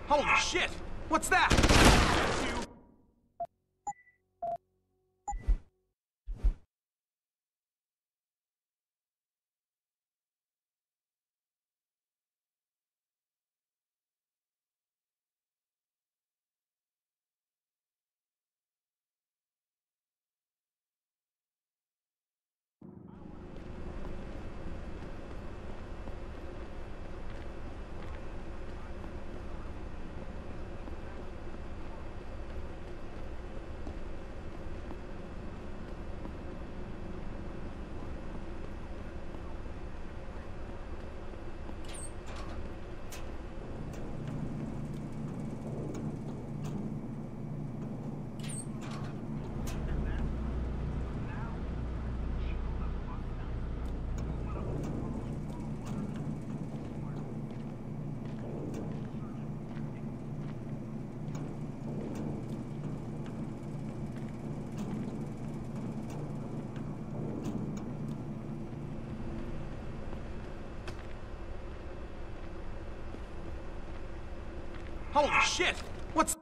Holy shit! What's that? Holy shit! What's...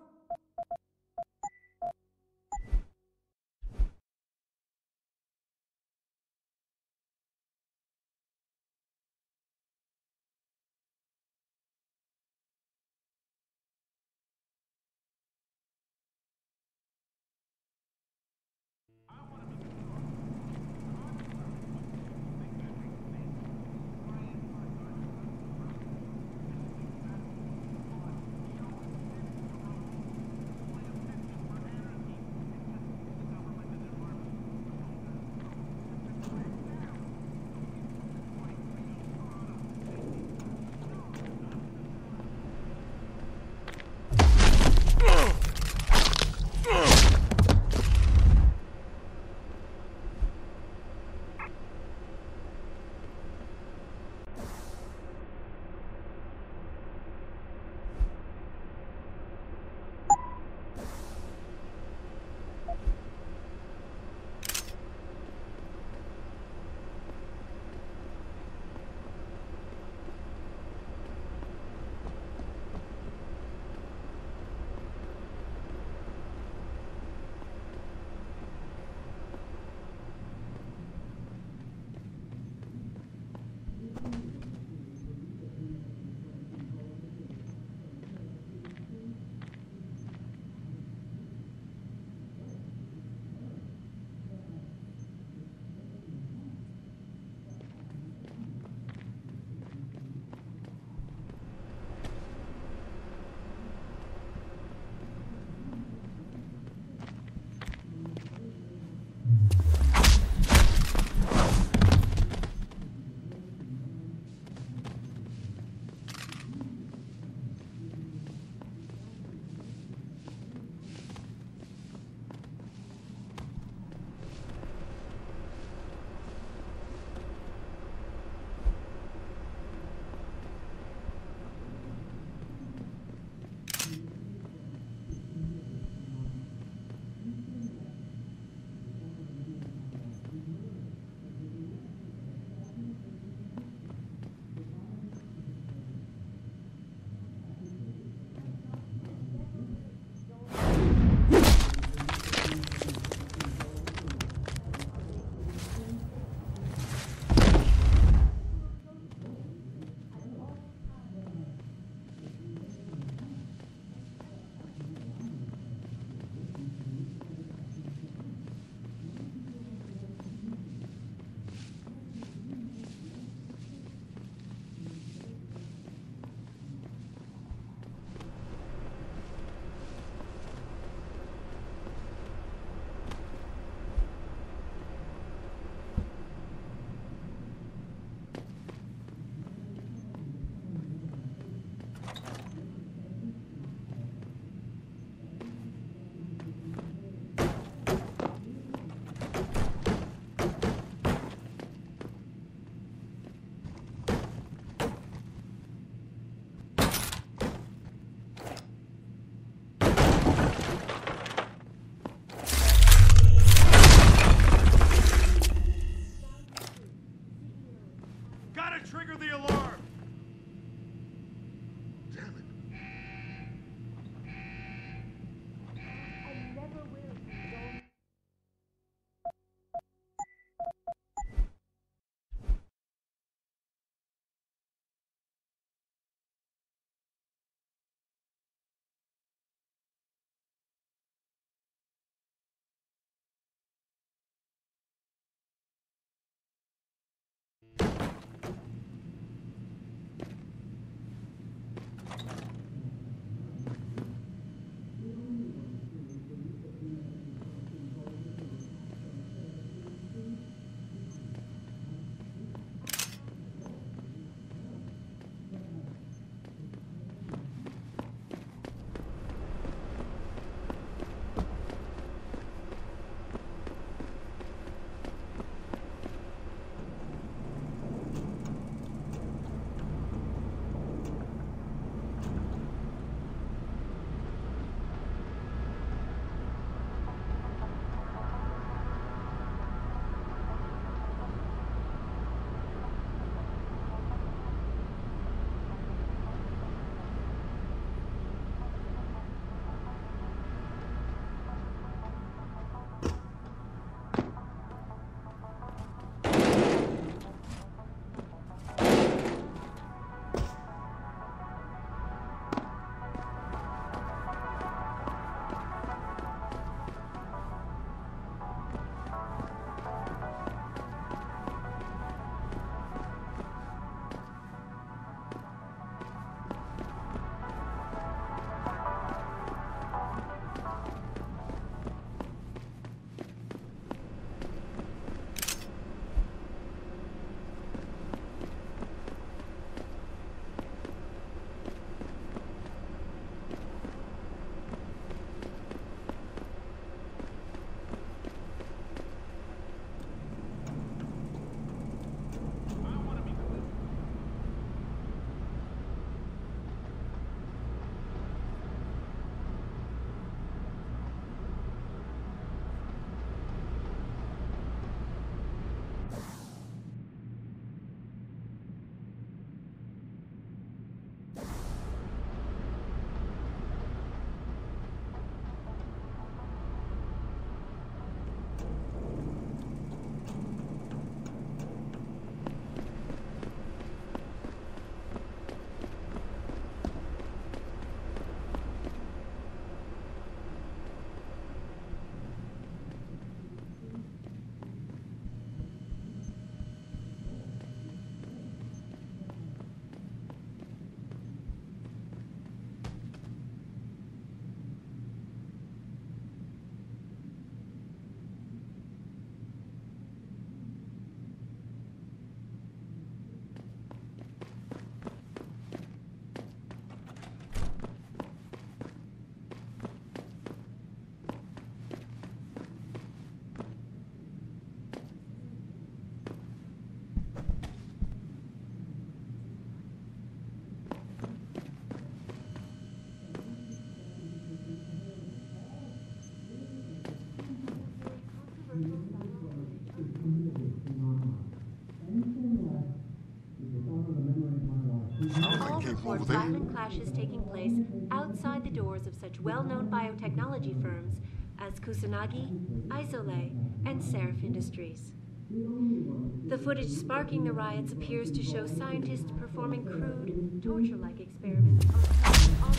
report violent clashes taking place outside the doors of such well-known biotechnology firms as Kusanagi, Isole, and Seraph Industries. The footage sparking the riots appears to show scientists performing crude, torture-like experiments on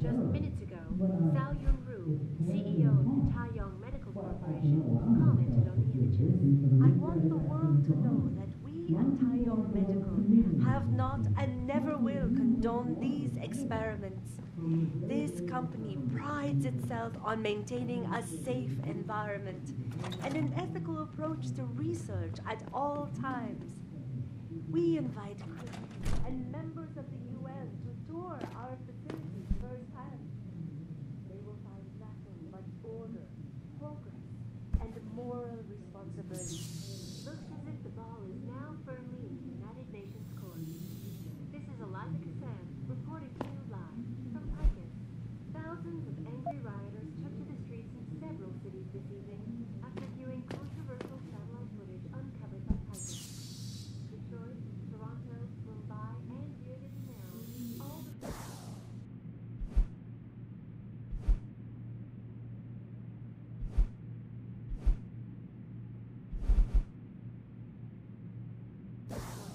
just minutes ago, Zhao Yunru, CEO of the Taiyong Medical Corporation, commented on the images. I want the world to know that we at Taiyong Medical have not and never will condone these experiments. This company prides itself on maintaining a safe environment and an ethical approach to research at all times. We invite critics and members of the UN to tour our facilities firsthand. They will find nothing but order, progress, and moral responsibility. Looks as if the ball is now firmly in the United Nations court. This is Eliza Kassan reporting to you live from Picus. Thousands of angry rioters took to the streets in several cities this evening after viewing controversial satellite footage uncovered by Picus. Detroit, Toronto, Mumbai, and Rio de Janeiro, all the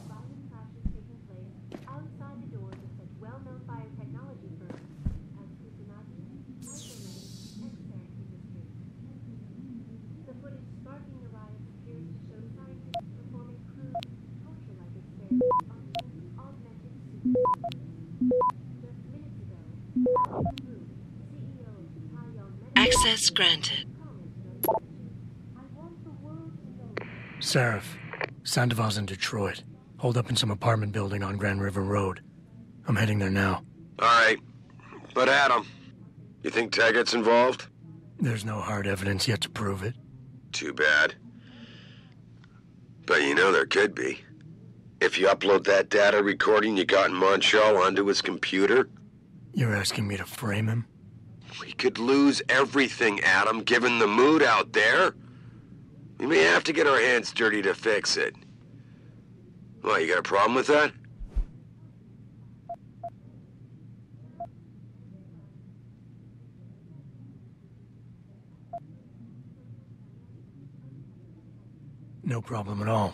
violent clashes taking place outside the doors of such well-known biotechnology firms as Kusanagi, Isole, and Seraph Industries. The footage sparking the riots appears to show scientists performing crude, torture-like experiments on human augmented supercomputers. Just minutes ago, Zhao Yunru, CEO of the Taiyong Medical Access granted. commented on the images. I want the world to know. Seraph, Sandowala's in Detroit. Hold up in some apartment building on Grand River Road. I'm heading there now. All right. But Adam, you think Taggart's involved? There's no hard evidence yet to prove it. Too bad. But you know there could be. If you upload that data recording you got in Montreal onto his computer, You're asking me to frame him? we could lose everything, Adam, given the mood out there. We may have to get our hands dirty to fix it. What, you got a problem with that? No problem at all.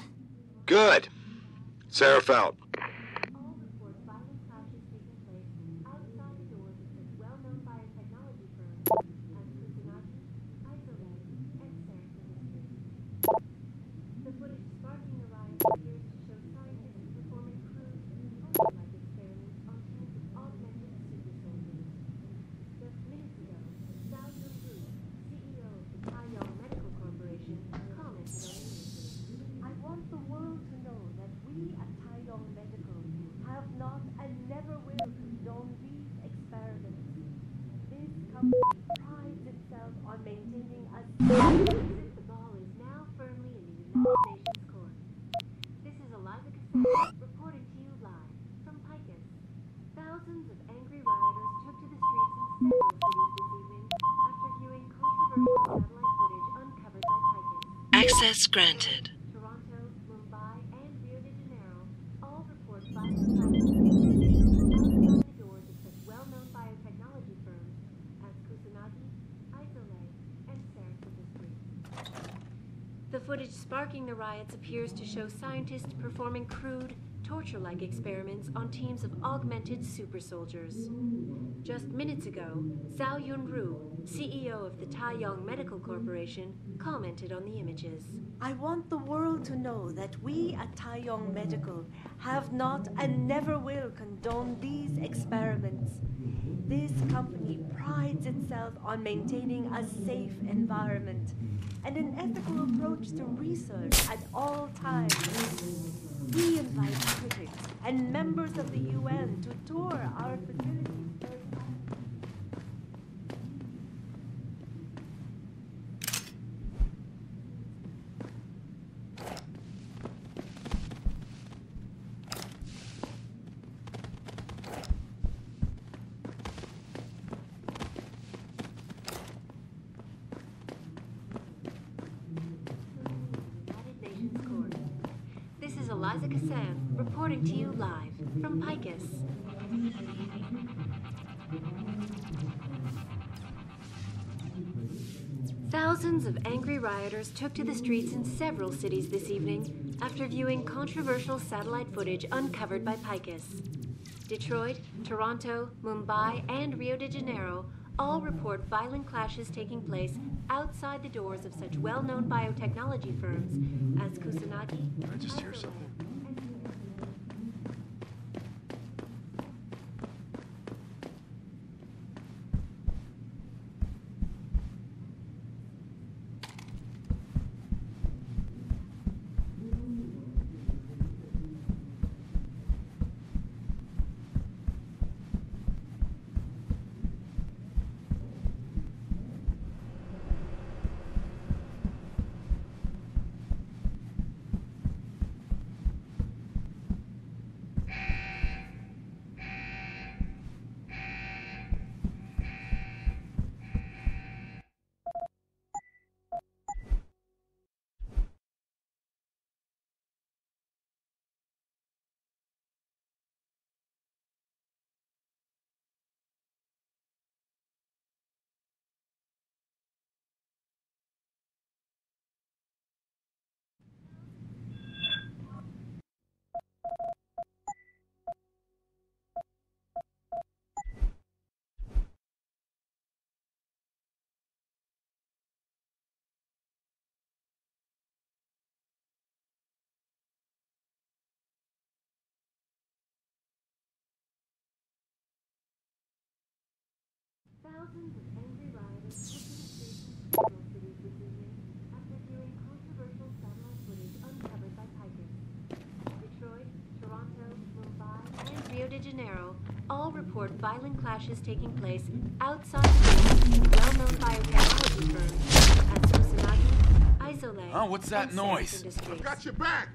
Good. Seraph out. All report violent clashes taking place outside the doors of such well-known biotechnology firms as Kusanagi, Isole, and Seraph Industries. The footage sparking the riots appears to show scientists performing crude, torture-like experiments on teams of augmented super soldiers. Just minutes ago, Zhao Yunru, CEO of the Taiyong Medical Corporation, commented on the images. I want the world to know that we at Taiyong Medical have not and never will condone these experiments. This company prides itself on maintaining a Looks as if the ball is now firmly in the United Nations court. This is Eliza Kassan reporting to you live from Picus. Thousands of angry rioters took to the streets in several cities this evening after viewing controversial satellite footage uncovered by Picus. Access granted. Toronto, Mumbai, and Rio de Janeiro all report violent clashes taking place outside the doors of such well-known biotechnology firms as Kusanagi, Isole, and Seraph Industries. The footage sparking the riots appears to show scientists performing crude, torture-like experiments on teams of augmented super soldiers. Just minutes ago, Zhao Yunru, CEO of the Taiyong Medical Corporation, commented on the images. I want the world to know that we at Taiyong Medical have not and never will condone these experiments. This company prides itself on maintaining a safe environment and an ethical approach to research at all times. We invite critics and members of the UN to tour our facilities firsthand. United Nations Court. This is Eliza Isaac Hassan, reporting to you live from Picus. Thousands of angry rioters took to the streets in several cities this evening after viewing controversial satellite footage uncovered by Picus. Detroit, Toronto, Mumbai, and Rio de Janeiro all report violent clashes taking place outside the doors of such well-known biotechnology firms as Kusanagi. I just hear something. Thousands of angry rioters took to the streets in several cities this evening after viewing controversial satellite footage uncovered by Picus. Detroit, Toronto, Mumbai, and Rio de Janeiro all report violent clashes taking place outside the doors of well-known biotechnology firms as Kusanagi, Isolate, Oh, what's that and noise? Service Industries. Got your back!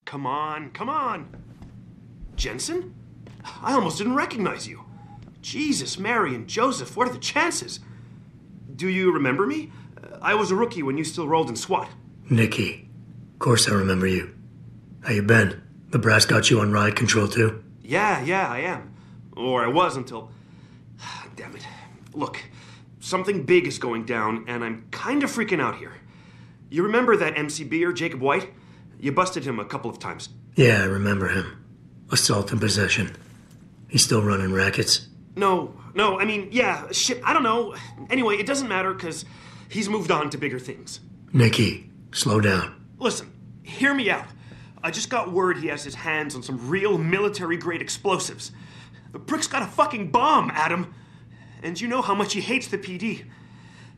Come on, come on. Jensen? I almost didn't recognize you. Jesus, Mary, and Joseph, what are the chances? Do you remember me? I was a rookie when you still rolled in SWAT. Nikki. Of course I remember you. How you been? The brass got you on ride control too? Yeah, I am. Or I was until... Damn it. Look, something big is going down, and I'm kind of freaking out here. You remember that MCBer, Jacob White? You busted him a couple of times. Yeah, I remember him. Assault and possession. He's still running rackets? No, I mean, yeah, shit, I don't know. Anyway, it doesn't matter, because he's moved on to bigger things. Nikki, slow down. Listen, hear me out. I just got word he has his hands on some real military-grade explosives. The prick's got a fucking bomb, Adam. And you know how much he hates the PD.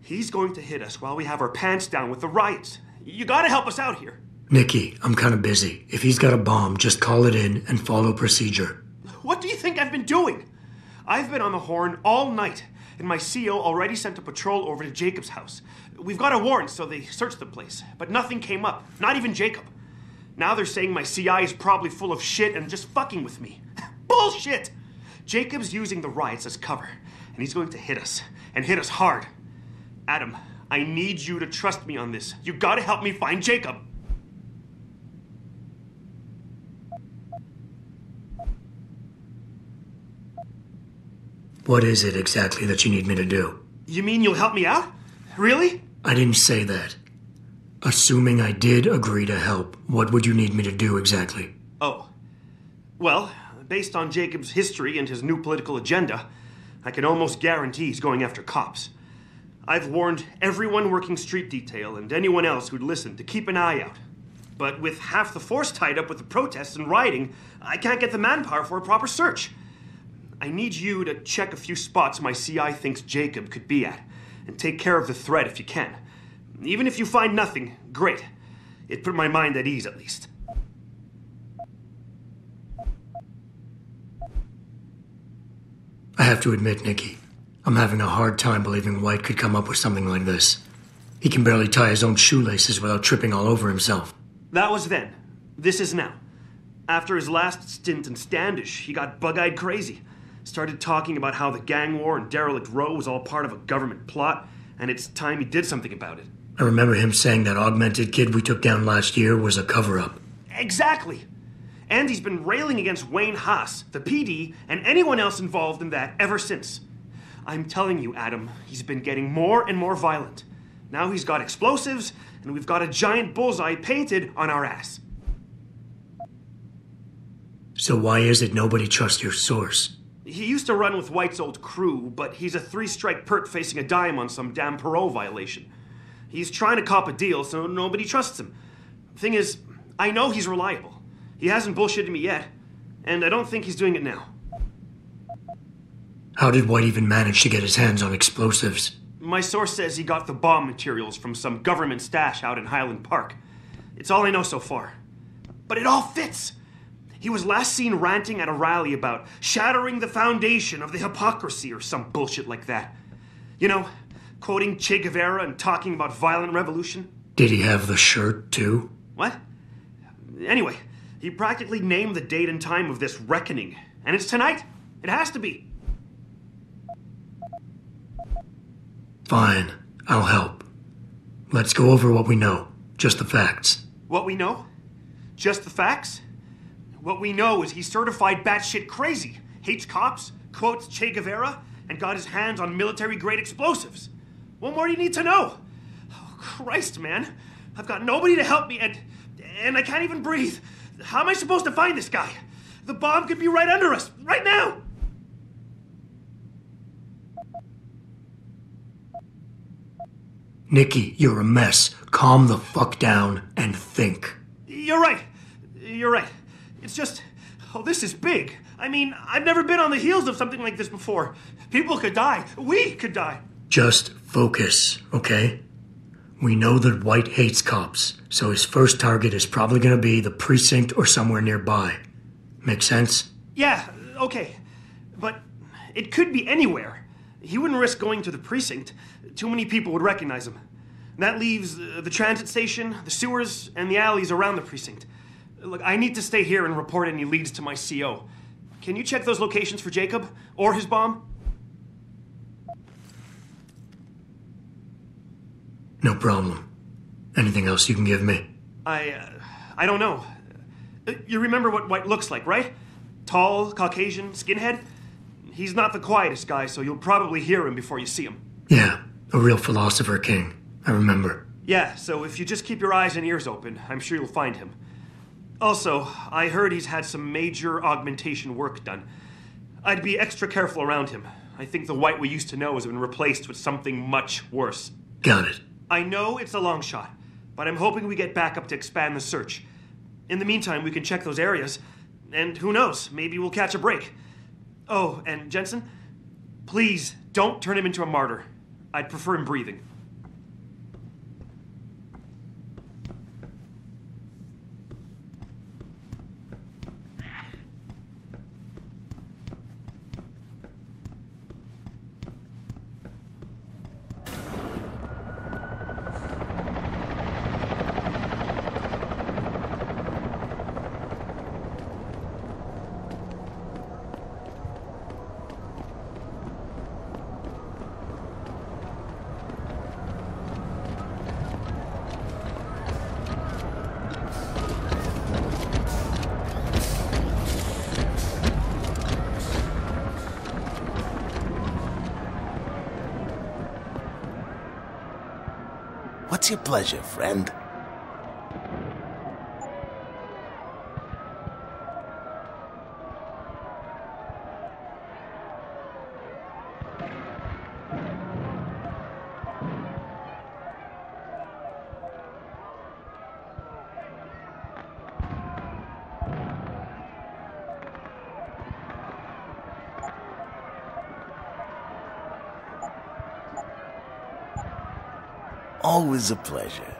He's going to hit us while we have our pants down with the riots. You gotta help us out here. Nikki, I'm kind of busy. If he's got a bomb, just call it in and follow procedure. What do you think I've been doing? I've been on the horn all night, and my CO already sent a patrol over to Jacob's house. We've got a warrant, so they searched the place, but nothing came up, not even Jacob. Now they're saying my CI is probably full of shit and just fucking with me. Bullshit! Jacob's using the riots as cover, and he's going to hit us, and hit us hard. Adam, I need you to trust me on this. You gotta help me find Jacob. What is it exactly that you need me to do? You mean you'll help me out? Really? I didn't say that. Assuming I did agree to help, what would you need me to do exactly? Oh. Well, based on Jacob's history and his new political agenda, I can almost guarantee he's going after cops. I've warned everyone working street detail and anyone else who'd listen to keep an eye out. But with half the force tied up with the protests and rioting, I can't get the manpower for a proper search. I need you to check a few spots my CI thinks Jacob could be at, and take care of the threat if you can. Even if you find nothing, great. It put my mind at ease, at least. I have to admit, Nikki, I'm having a hard time believing White could come up with something like this. He can barely tie his own shoelaces without tripping all over himself. That was then. This is now. After his last stint in Standish, he got bug-eyed crazy. Started talking about how the gang war and Derelict Row was all part of a government plot, and it's time he did something about it. I remember him saying that augmented kid we took down last year was a cover-up. Exactly! And he's been railing against Wayne Haas, the PD, and anyone else involved in that ever since. I'm telling you, Adam, he's been getting more and more violent. Now he's got explosives, and we've got a giant bullseye painted on our ass. So why is it nobody trusts your source? He used to run with White's old crew, but he's a 3-strike pert facing a dime on some damn parole violation. He's trying to cop a deal, so nobody trusts him. Thing is, I know he's reliable. He hasn't bullshitted me yet, and I don't think he's doing it now. How did White even manage to get his hands on explosives? My source says he got the bomb materials from some government stash out in Highland Park. It's all I know so far. But it all fits! He was last seen ranting at a rally about shattering the foundation of the hypocrisy or some bullshit like that. You know, quoting Che Guevara and talking about violent revolution. Did he have the shirt, too? What? Anyway, he practically named the date and time of this reckoning. And it's tonight. It has to be. Fine, I'll help. Let's go over what we know. Just the facts. What we know? Just the facts? What we know is he's certified batshit crazy, hates cops, quotes Che Guevara, and got his hands on military-grade explosives. What more do you need to know? Oh, Christ, man. I've got nobody to help me, and I can't even breathe. How am I supposed to find this guy? The bomb could be right under us, right now! Nikki, you're a mess. Calm the fuck down and think. You're right. You're right. It's just, this is big. I mean, I've never been on the heels of something like this before. People could die. We could die. Just focus, okay? We know that White hates cops, so his first target is probably gonna be the precinct or somewhere nearby. Make sense? Yeah, okay. But it could be anywhere. He wouldn't risk going to the precinct. Too many people would recognize him. That leaves the transit station, the sewers, and the alleys around the precinct. Look, I need to stay here and report any leads to my CO. Can you check those locations for Jacob? Or his bomb? No problem. Anything else you can give me? I don't know. You remember what White looks like, right? Tall, Caucasian, skinhead? He's not the quietest guy, so you'll probably hear him before you see him. Yeah, a real philosopher king. I remember. Yeah, so if you just keep your eyes and ears open, I'm sure you'll find him. Also, I heard he's had some major augmentation work done. I'd be extra careful around him. I think the White we used to know has been replaced with something much worse. Got it. I know it's a long shot, but I'm hoping we get backup to expand the search. In the meantime, we can check those areas, and who knows, maybe we'll catch a break. Oh, and Jensen, please don't turn him into a martyr. I'd prefer him breathing. What's your pleasure, friend? Always a pleasure.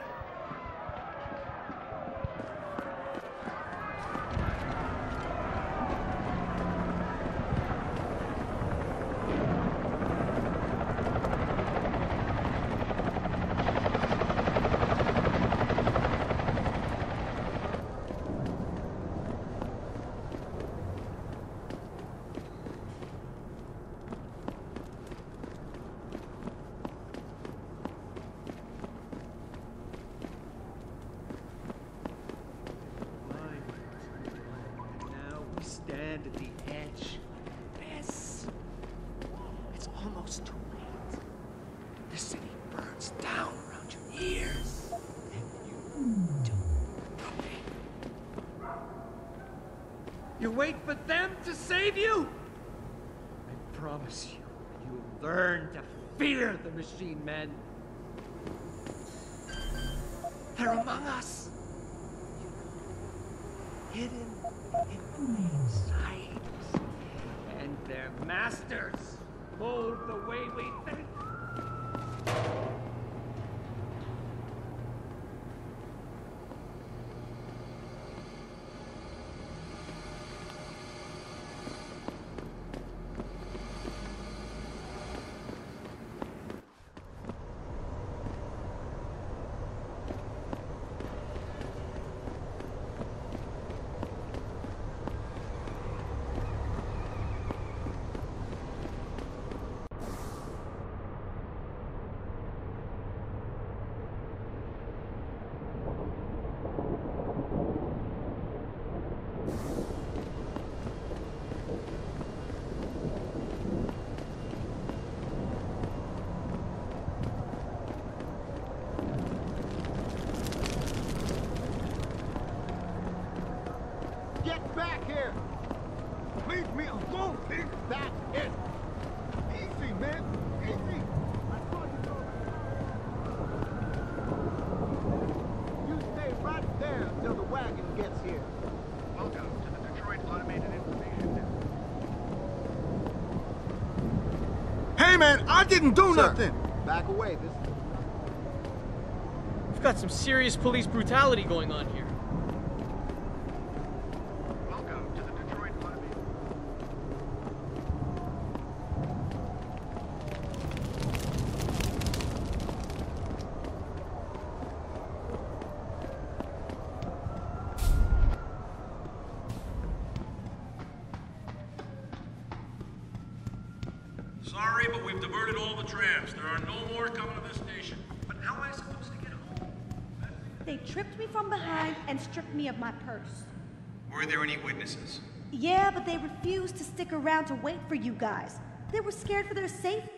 Stand at the edge. This. It's almost too late. The city burns down around your ears. And you do nothing. You wait for them to save you? I promise you, you'll learn to fear the machine men. They're among us. Hidden in plain sight. And their masters move the way we think. Get back here! Leave me alone, Pete! That's it! Easy, man! Easy! You stay right there until the wagon gets here. Welcome to the Detroit Automated Information Network. Hey, man! I didn't do nothing! Back away, this... We've got some serious police brutality going on here. Sorry, but we've diverted all the trams. There are no more coming to this station. But how am I supposed to get home? They tripped me from behind and stripped me of my purse. Were there any witnesses? Yeah, but they refused to stick around to wait for you guys. They were scared for their safety.